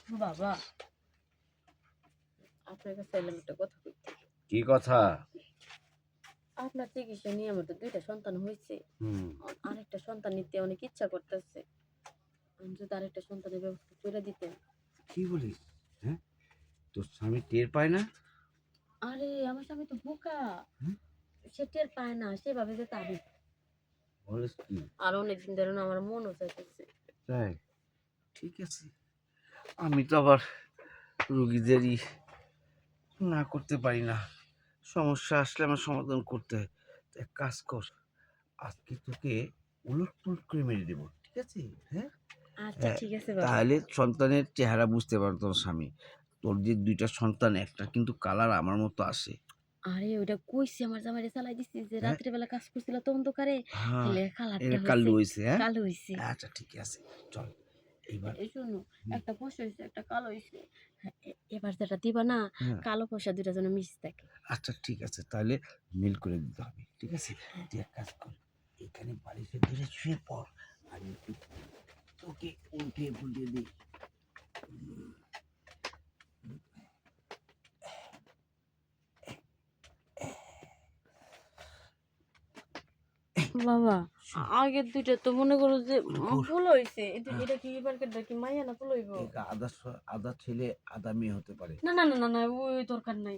বাবা, আপনার কাছে এলাম একটা কথা কইতে। কি কথা? আপনার চিকিৎসা নিয়ে আমার তো ২ টা সন্তান হইছে। আরেকটা সন্তান নিতে অনেক ইচ্ছা করতেছে। যদি আরেকটা সন্তানের ব্যবস্থা করে দিতেন। কি বলিস? হ্যাঁ, তোর স্বামী টের পায় না? আরে আমার স্বামী তো বোকা। হুম? সে টের পায় না, সে ভাবে যে তারই। বলিস কি? আর অনেকদিন ধরে না আমার মনও চাইতেছে। তাই? ঠিক আছে। আমি তো আবার রুগীদেরই না করতে পারি না। সমস্যা আসলে আমার সমাধান করতে হয়। তো এক কাজ কর, আজকে তোকে উলটপুলট করে মেরে দেবো, ঠিক আছে? হ্যাঁ, আচ্ছা ঠিক আছে বাবা। তাহলে সন্তানের চেহারা বুঝতে পারো তোর স্বামী। তোর যে 2টা সন্তান, একটা কিন্তু কালার আমার মতো আসে। আরে ওইটা কইছি আমার জামাইরে চালাই দিছি যে হ্যাঁ, রাত্রে বেলা কাজ করছিল তো অন্ধকারে। হ্যাঁ, হেলে কালারটা এটা হইছে। কাল্লু হইছে। হ্যাঁ, কালো হইছে। আচ্ছা ঠিক আছে, চল এইবার। এই শোনো, একটা ফর্সা হইছে, একটা কালো হইছে। হ্যাঁ, এবার যেটা দিবা না, হ্যাঁ, কালো ফর্সা ২ টা যেন মিক্স থাকে। আচ্ছা ঠিক আছে, তাহলে মিল করে দিতে হবে, ঠিক আছে? তুই এক কাজ কর, এখানে বালিশের ধরে শুয়ে পড়, আমি একটু তোকে উল্টিয়ে পুল্টিয়ে দিই। বাবা, আগের ২ টা তো মনে করো যে ঘুর। ভুল হইছে। এটা কি এবারকারটা কি মাইয়া না ভুল হইব? এটা আধা ছেলে আধা মেয়ে হতে পারে। না, ওই দরকার নাই।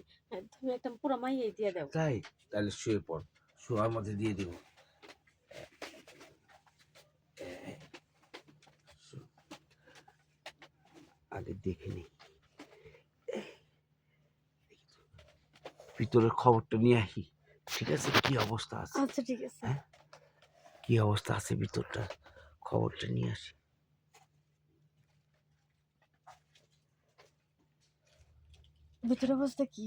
তুমি একটা পুরা মাইয়াই দিয়ে দাও। তাই? তাহলে শুয়ে পড়, শোয়ার মধ্যে দিয়ে দিব। আগে দেখে নি ভিতরের খবরটা নিয়ে আসি, ঠিক আছে? কি অবস্থা আছে? আচ্ছা ঠিক আছে। হ্যাঁ, কি অবস্থা আছে ভিতরটা, খবরটা নিয়ে আসি। ভিতরের অবস্থা কি?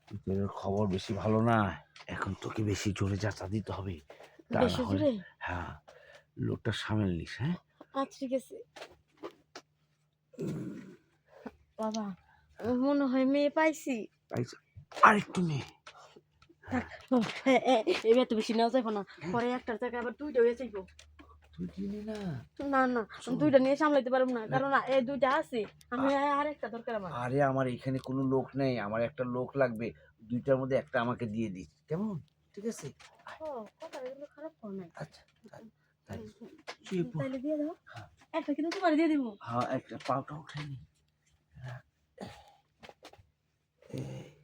ভিতরের খবর বেশি ভালো না। এখন তোকে বেশি জোরে যাতা দিতে হবে, তা না বেশি হলে। জোরে? হ্যাঁ, লোকটা সামলে নিস। হ্যাঁ, আচ্ছা ঠিক আছে। বাবা, মনে হয় মেয়ে পাইছি। পাইছো? আরেকটু নে। থাক বাবা, এবার তো বেশি নেওয়া যাইব না। পরে একটার জায়গায় আবার ২ টা হয়ে যাইব। তুই কিনে না। না, শোন, ২ টা নিয়ে সামলাইতে পারব না। না, কারণ এই ২ টা আছে। আমি আরেকটা দরকার আমার। আরে আমার এখানে কোনো লোক নেই, আমার একটা লোক লাগবে। 2টার মধ্যে একটা আমাকে দিয়ে দিস, কেমন? ঠিক আছে? ও, কথাটা কিন্তু খারাপ কও নাই। আচ্ছা, তাই শুয়ে পড়। তাইলে দিয়ে দাও। হ্যাঁ, একটা কিন্তু তোমারে দিয়ে দিব। হ্যাঁ, একটা পাউটা উঠাই নি। রাখ। এই